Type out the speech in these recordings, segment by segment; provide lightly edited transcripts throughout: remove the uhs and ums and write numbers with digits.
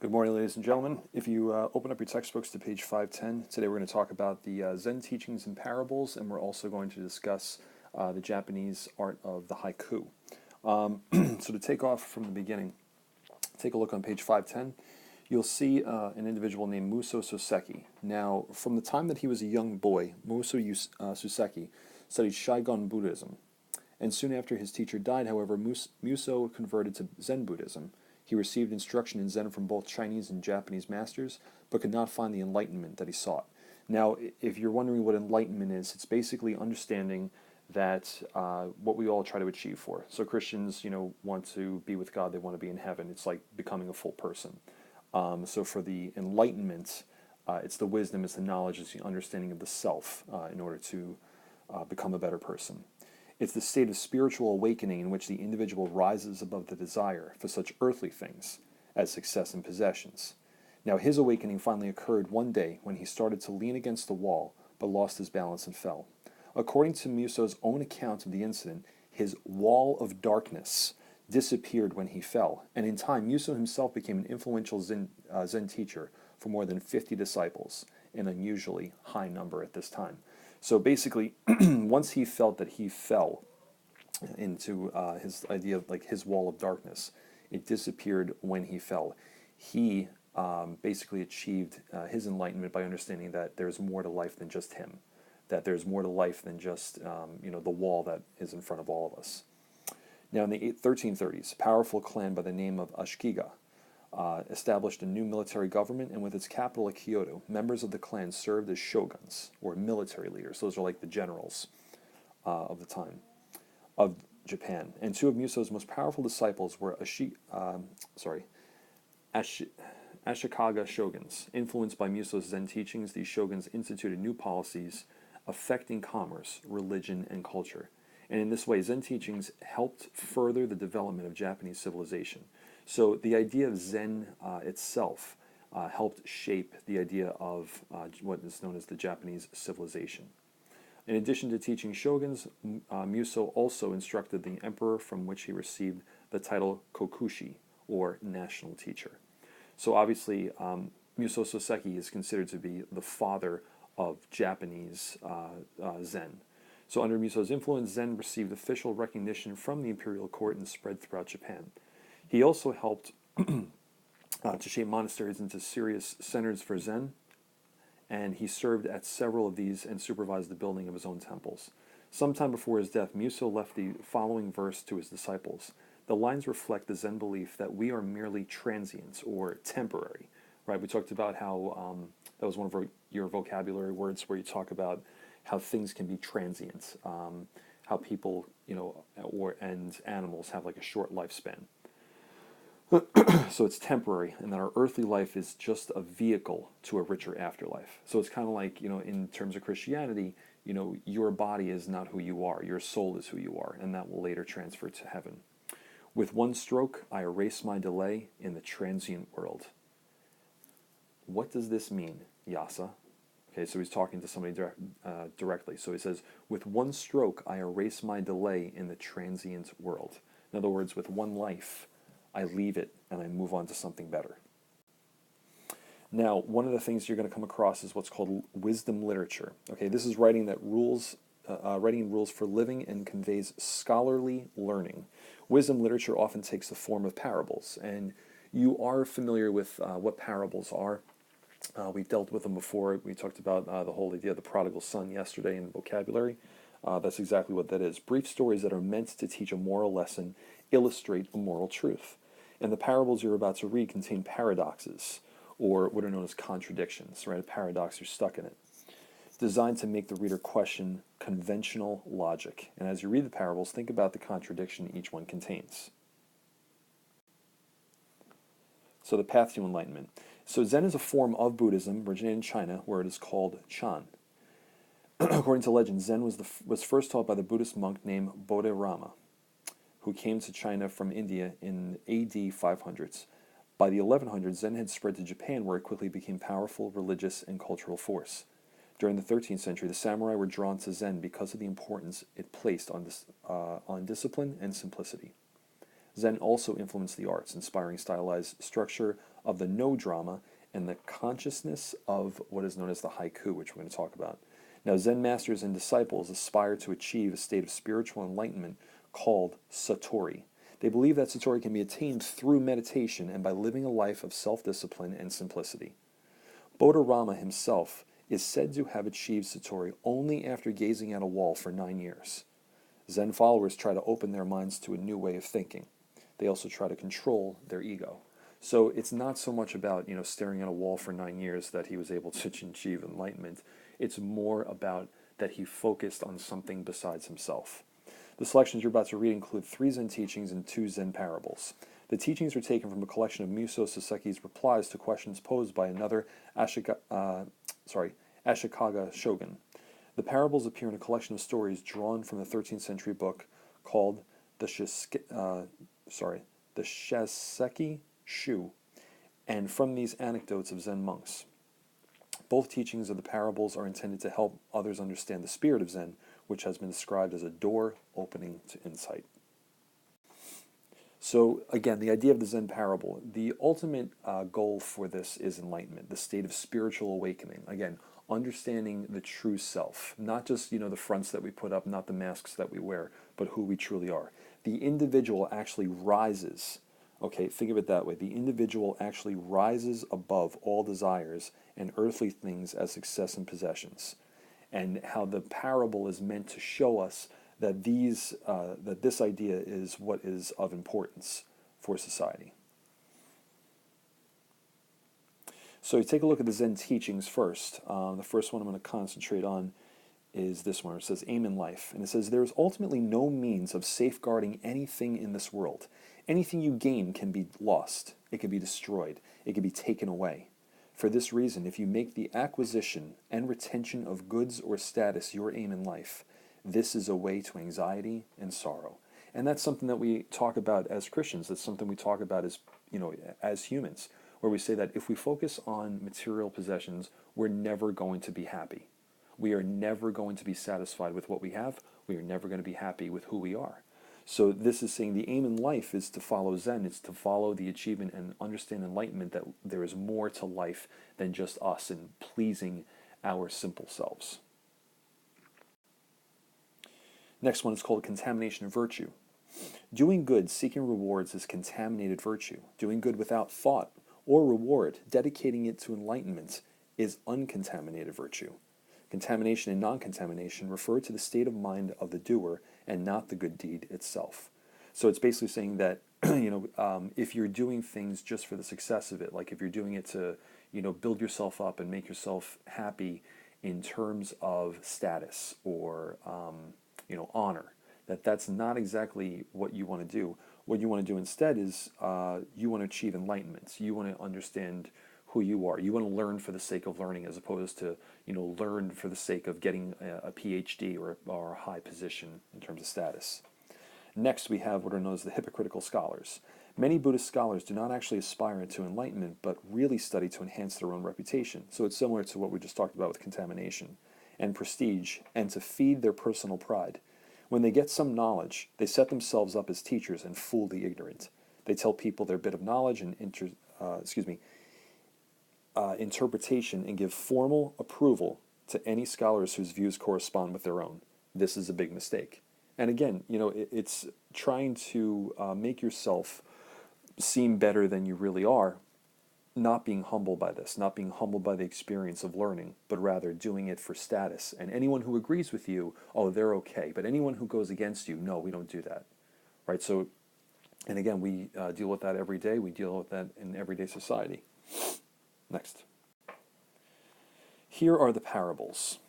Good morning, ladies and gentlemen. If you open up your textbooks to page 510, today we're going to talk about the Zen teachings and parables, and we're also going to discuss the Japanese art of the haiku. So to take off from the beginning, take a look on page 510. You'll see an individual named Muso Soseki. Now, from the time that he was a young boy, Soseki studied Shingon Buddhism. And soon after his teacher died, however, Muso converted to Zen Buddhism. He received instruction in Zen from both Chinese and Japanese masters, but could not find the enlightenment that he sought. Now, if you're wondering what enlightenment is, it's basically understanding that what we all try to achieve for. So Christians, want to be with God. They want to be in heaven. It's like becoming a full person. So for the enlightenment, it's the wisdom, it's the knowledge, it's the understanding of the self in order to become a better person. It's the state of spiritual awakening in which the individual rises above the desire for such earthly things as success and possessions. Now, his awakening finally occurred one day when he started to lean against the wall, but lost his balance and fell. According to Muso's own account of the incident, his wall of darkness disappeared when he fell, and in time, Muso himself became an influential Zen teacher for more than 50 disciples, an unusually high number at this time. So basically, once he felt that he fell into his idea of like his wall of darkness, it disappeared when he fell. He basically achieved his enlightenment by understanding that there's more to life than just him, that there's more to life than just the wall that is in front of all of us. Now, in the 1330s, a powerful clan by the name of Ashikiga established a new military government, and with its capital at Kyoto, members of the clan served as shoguns, or military leaders. Those are like the generals of the time of Japan. And two of Muso's most powerful disciples were Ashikaga shoguns. Influenced by Muso's Zen teachings, these shoguns instituted new policies affecting commerce, religion, and culture. And in this way, Zen teachings helped further the development of Japanese civilization. So the idea of Zen itself helped shape the idea of what is known as the Japanese civilization. In addition to teaching shoguns, Muso also instructed the emperor, from which he received the title Kokushi, or national teacher. So obviously, Muso Soseki is considered to be the father of Japanese Zen. So under Muso's influence, Zen received official recognition from the imperial court and spread throughout Japan. He also helped to shape monasteries into serious centers for Zen, and he served at several of these and supervised the building of his own temples. Sometime before his death, Muso left the following verse to his disciples. The lines reflect the Zen belief that we are merely transient or temporary. Right? We talked about how that was one of your vocabulary words where you talk about how things can be transient, how people, and animals have like a short lifespan. So it's temporary, and that our earthly life is just a vehicle to a richer afterlife. So it's kind of like, in terms of Christianity, your body is not who you are. Your soul is who you are, and that will later transfer to heaven. With one stroke, I erase my delay in the transient world. What does this mean, Yasa? Okay, so he's talking to somebody directly. So he says, with one stroke, I erase my delay in the transient world. In other words, with one life, I leave it and I move on to something better. Now, one of the things you're going to come across is what's called wisdom literature. Okay, this is writing rules for living and conveys scholarly learning. Wisdom literature often takes the form of parables, and you are familiar with what parables are. We've dealt with them before. We talked about the whole idea of the prodigal son yesterday in vocabulary. That's exactly what that is. Brief stories that are meant to teach a moral lesson illustrate a moral truth. And the parables you're about to read contain paradoxes, or what are known as contradictions, right? A paradox, you're stuck in it. Designed to make the reader question conventional logic. And as you read the parables, think about the contradiction each one contains. So the path to enlightenment. So Zen is a form of Buddhism originated in China, where it is called Chan. According to legend, Zen was first taught by the Buddhist monk named Bodhirama, who came to China from India in AD 500s. By the 1100s, Zen had spread to Japan, where it quickly became a powerful religious and cultural force. During the 13th century, the samurai were drawn to Zen because of the importance it placed on discipline and simplicity. Zen also influenced the arts, inspiring stylized structure of the no drama and the consciousness of what is known as the haiku, which we're going to talk about. Now, Zen masters and disciples aspire to achieve a state of spiritual enlightenment called satori. They believe that satori can be attained through meditation and by living a life of self-discipline and simplicity. Bodhirama himself is said to have achieved satori only after gazing at a wall for 9 years. Zen followers try to open their minds to a new way of thinking. They also try to control their ego. So it's not so much about, staring at a wall for 9 years that he was able to achieve enlightenment. It's more about that he focused on something besides himself. The selections you're about to read include 3 Zen teachings and 2 Zen parables. The teachings are taken from a collection of Muso Saseki's replies to questions posed by another Ashikaga shogun. The parables appear in a collection of stories drawn from the 13th century book called the Shaseki Shu, and from these anecdotes of Zen monks. Both teachings of the parables are intended to help others understand the spirit of Zen, which has been described as a door opening to insight. So again, the idea of the Zen parable, the ultimate goal for this is enlightenment, the state of spiritual awakening. Again, understanding the true self, not just the fronts that we put up, not the masks that we wear, but who we truly are. The individual actually rises. Okay, think of it that way. The individual actually rises above all desires and earthly things as success and possessions, and how the parable is meant to show us that this idea is what is of importance for society. So you take a look at the Zen teachings first. The first one I'm going to concentrate on is this one. It says, aim in life. And it says, there is ultimately no means of safeguarding anything in this world. Anything you gain can be lost. It can be destroyed. It can be taken away. For this reason, if you make the acquisition and retention of goods or status your aim in life, this is a way to anxiety and sorrow. And that's something that we talk about as Christians. That's something we talk about as humans, where we say that if we focus on material possessions, we're never going to be happy. We are never going to be satisfied with what we have. We are never going to be happy with who we are. So this is saying the aim in life is to follow Zen. It's to follow the achievement and understand enlightenment, that there is more to life than just us and pleasing our simple selves. Next one is called contamination of virtue. Doing good, seeking rewards, is contaminated virtue. Doing good without thought or reward, dedicating it to enlightenment, is uncontaminated virtue. Contamination and non-contamination refer to the state of mind of the doer and not the good deed itself. So it's basically saying that if you're doing things just for the success of it, like if you're doing it to build yourself up and make yourself happy in terms of status or honor, that's not exactly what you want to do. What you want to do instead is you want to achieve enlightenment. You want to understand who you are. You want to learn for the sake of learning, as opposed to learn for the sake of getting a PhD or a high position in terms of status. Next, we have what are known as the hypocritical scholars. Many Buddhist scholars do not actually aspire to enlightenment, but really study to enhance their own reputation. So it's similar to what we just talked about with contamination and prestige, and to feed their personal pride. When they get some knowledge, they set themselves up as teachers and fool the ignorant. They tell people their bit of knowledge and interpretation, and give formal approval to any scholars whose views correspond with their own. This is a big mistake. And again, it's trying to make yourself seem better than you really are, not being humbled by this, not being humbled by the experience of learning, but rather doing it for status. And anyone who agrees with you, oh, they're okay. But anyone who goes against you, no, we don't do that. Right? So, and again, we deal with that every day. We deal with that in everyday society. Next. Here are the parables.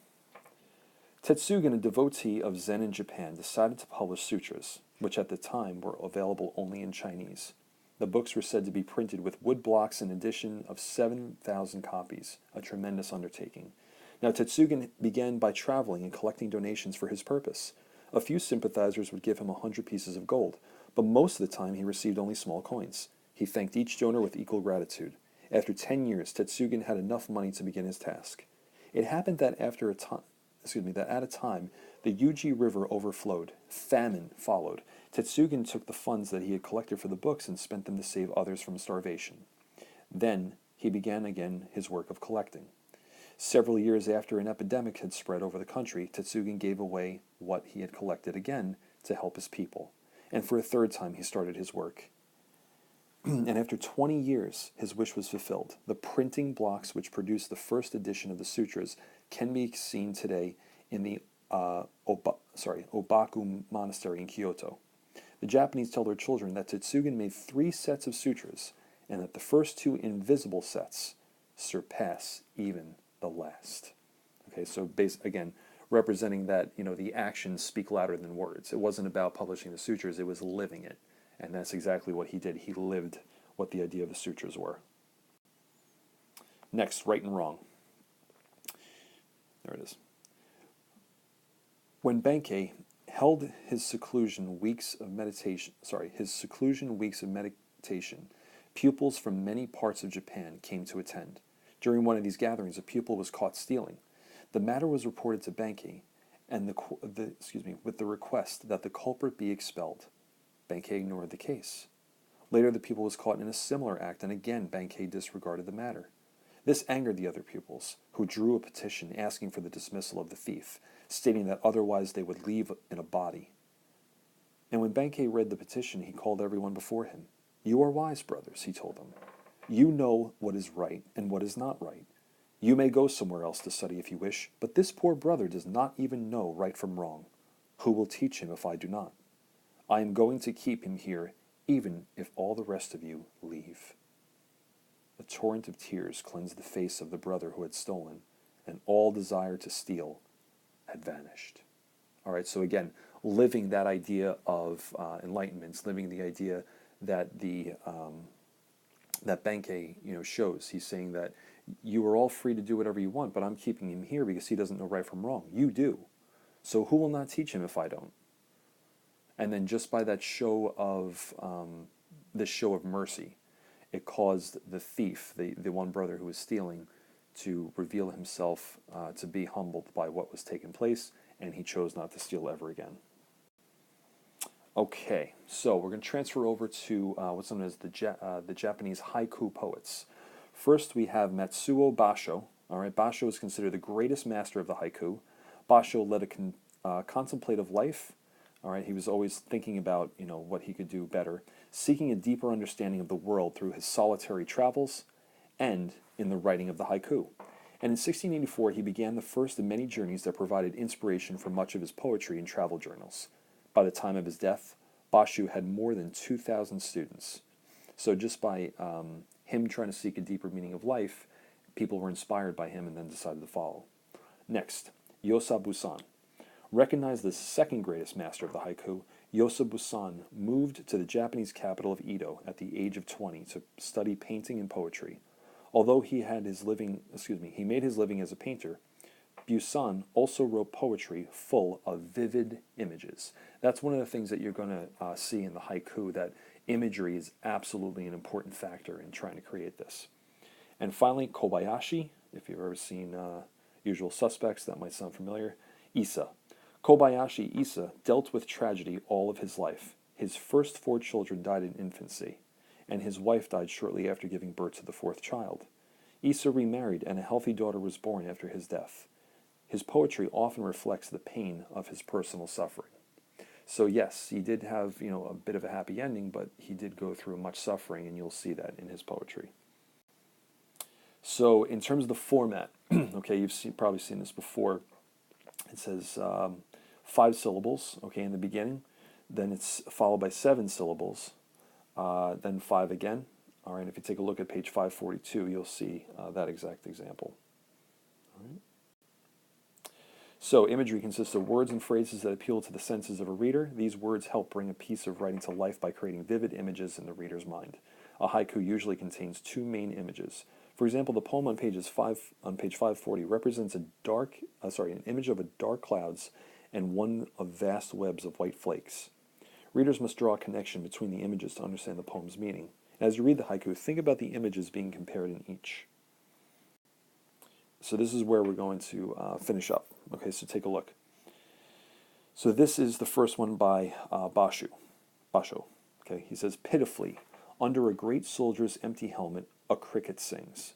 Tetsugen, a devotee of Zen in Japan, decided to publish sutras, which at the time were available only in Chinese. The books were said to be printed with wood blocks in edition of 7,000 copies, a tremendous undertaking. Now, Tetsugen began by traveling and collecting donations for his purpose. A few sympathizers would give him 100 pieces of gold, but most of the time he received only small coins. He thanked each donor with equal gratitude. After 10 years, Tetsugen had enough money to begin his task. It happened that at a time the Yuji River overflowed. Famine followed. Tetsugen took the funds that he had collected for the books and spent them to save others from starvation. Then he began again his work of collecting. Several years after an epidemic had spread over the country, Tetsugen gave away what he had collected again to help his people. And for a third time he started his work. And after 20 years, his wish was fulfilled. The printing blocks which produced the first edition of the sutras can be seen today in the Obaku Monastery in Kyoto. The Japanese tell their children that Tetsugen made 3 sets of sutras, and that the first 2 invisible sets surpass even the last. Okay, so again, representing that, the actions speak louder than words. It wasn't about publishing the sutras, it was living it. And that's exactly what he did. He lived what the idea of the sutras were. Next, right and wrong. There it is. When Benkei held his seclusion weeks of meditation, pupils from many parts of Japan came to attend. During one of these gatherings, a pupil was caught stealing. The matter was reported to Benkei, and with the request that the culprit be expelled. Benkei ignored the case. Later, the pupil was caught in a similar act, and again Benkei disregarded the matter. This angered the other pupils, who drew a petition asking for the dismissal of the thief, stating that otherwise they would leave in a body. And when Benkei read the petition, he called everyone before him. "You are wise, brothers," he told them. "You know what is right and what is not right. You may go somewhere else to study if you wish, but this poor brother does not even know right from wrong. Who will teach him if I do not? I am going to keep him here, even if all the rest of you leave." A torrent of tears cleansed the face of the brother who had stolen, and all desire to steal had vanished. All right, so again, living that idea of enlightenment, living the idea that that Benkei shows. He's saying that you are all free to do whatever you want, but I'm keeping him here because he doesn't know right from wrong. You do. So who will not teach him if I don't? And then just by that show of mercy, it caused the thief, the one brother who was stealing, to reveal himself to be humbled by what was taking place, and he chose not to steal ever again. Okay, so we're going to transfer over to what's known as the Japanese haiku poets. First, we have Matsuo Basho. All right, Basho is considered the greatest master of the haiku. Basho led a contemplative life. All right, he was always thinking about what he could do better, seeking a deeper understanding of the world through his solitary travels, and in the writing of the haiku. And in 1684, he began the first of many journeys that provided inspiration for much of his poetry and travel journals. By the time of his death, Basho had more than 2,000 students. So just by him trying to seek a deeper meaning of life, people were inspired by him and then decided to follow. Next, Yosa Busan. Recognized as the second greatest master of the haiku, Yosa Busan moved to the Japanese capital of Edo at the age of 20 to study painting and poetry. Although he made his living as a painter, Busan also wrote poetry full of vivid images. That's one of the things that you're going to see in the haiku, that imagery is absolutely an important factor in trying to create this. And finally, Kobayashi. If you've ever seen Usual Suspects, that might sound familiar. Issa. Kobayashi Issa dealt with tragedy all of his life. His first 4 children died in infancy, and his wife died shortly after giving birth to the 4th child. Issa remarried, and a healthy daughter was born after his death. His poetry often reflects the pain of his personal suffering. So yes, he did have a bit of a happy ending, but he did go through much suffering, and you'll see that in his poetry. So in terms of the format, okay, you've probably seen this before. It says 5 syllables, okay, in the beginning. Then it's followed by 7 syllables, then 5 again. All right, if you take a look at page 542, you'll see that exact example. All right. So imagery consists of words and phrases that appeal to the senses of a reader. These words help bring a piece of writing to life by creating vivid images in the reader's mind. A haiku usually contains 2 main images. For example, the poem on page 540 represents an image of dark clouds and one of vast webs of white flakes. Readers must draw a connection between the images to understand the poem's meaning. As you read the haiku, think about the images being compared in each. So this is where we're going to finish up. Okay, so take a look. So this is the first one by Basho. Basho. Okay, he says, pitifully, under a great soldier's empty helmet, a cricket sings.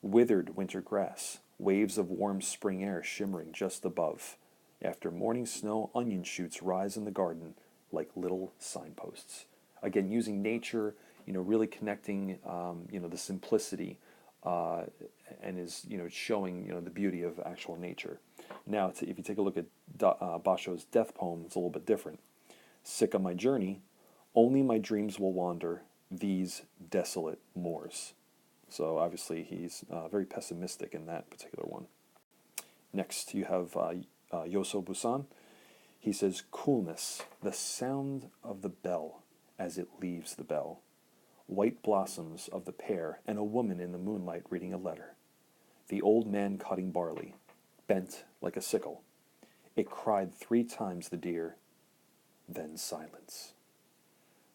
Withered winter grass, waves of warm spring air shimmering just above. After morning snow, onion shoots rise in the garden like little signposts. Again, using nature, really connecting, the simplicity, uh, and is, showing, the beauty of actual nature. Now, if you take a look at Basho's death poem, it's a little bit different. Sick of my journey, only my dreams will wander these desolate moors. So obviously he's very pessimistic in that particular one. Next, you have Yoso Busan. He says, coolness, the sound of the bell as it leaves the bell. White blossoms of the pear, and a woman in the moonlight reading a letter. The old man cutting barley, bent like a sickle. It cried 3 times the deer, then silence.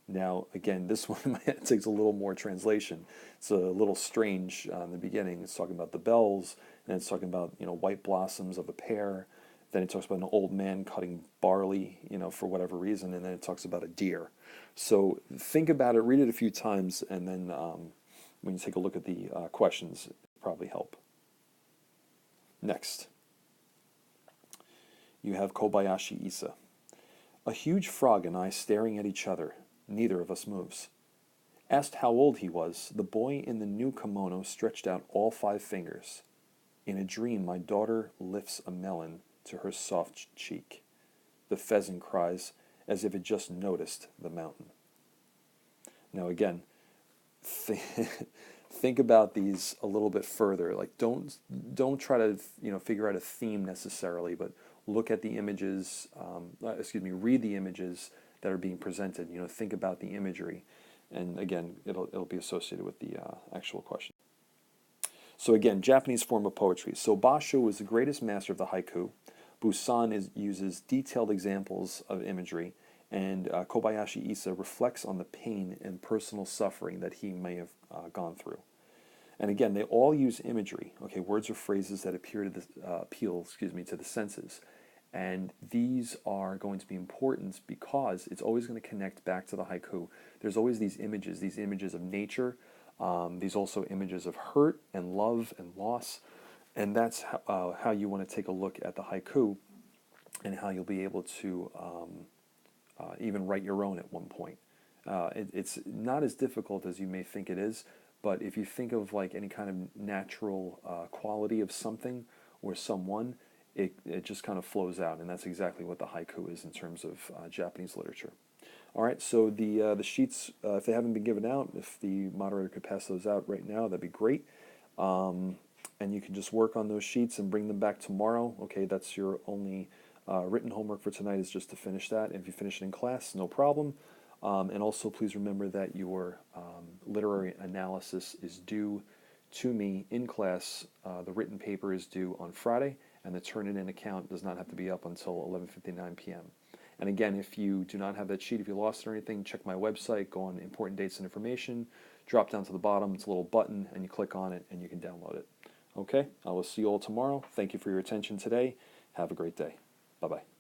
Now, again, this one takes a little more translation. It's a little strange in the beginning. It's talking about the bells, and it's talking about, white blossoms of a pear. Then it talks about an old man cutting barley, for whatever reason, and then it talks about a deer. So think about it, read it a few times, and then when you take a look at the questions, it'll probably help. Next, you have Kobayashi Isa. A huge frog and I staring at each other. Neither of us moves. Asked how old he was, the boy in the new kimono stretched out all 5 fingers. In a dream, my daughter lifts a melon to her soft cheek. The pheasant cries as if it just noticed the mountain. Now again, think about these a little bit further. Like don't try to figure out a theme necessarily, but look at the images. Read the images that are being presented. Think about the imagery, and again, it'll be associated with the actual question. So again, Japanese form of poetry. So Basho is the greatest master of the haiku. Busan uses detailed examples of imagery, and Kobayashi Isa reflects on the pain and personal suffering that he may have gone through. And again, they all use imagery, words or phrases that appeal to the senses. And these are going to be important because it's always going to connect back to the haiku. There's always these images of nature, these also images of hurt and love and loss. And that's how you want to take a look at the haiku and how you'll be able to even write your own at one point. It's not as difficult as you may think it is, but if you think of like any kind of natural quality of something or someone, it just kind of flows out, and that's exactly what the haiku is in terms of Japanese literature. All right, so the sheets, if they haven't been given out, if the moderator could pass those out right now, that'd be great. And you can just work on those sheets and bring them back tomorrow. Okay, that's your only written homework for tonight, is just to finish that. If you finish it in class, no problem. And also please remember that your literary analysis is due to me in class. The written paper is due on Friday, and the Turnitin account does not have to be up until 11:59 p.m. And again, if you do not have that sheet, if you lost it or anything, check my website, go on important dates and information, drop down to the bottom, it's a little button, and you click on it, and you can download it. Okay, I will see you all tomorrow. Thank you for your attention today. Have a great day. Bye-bye.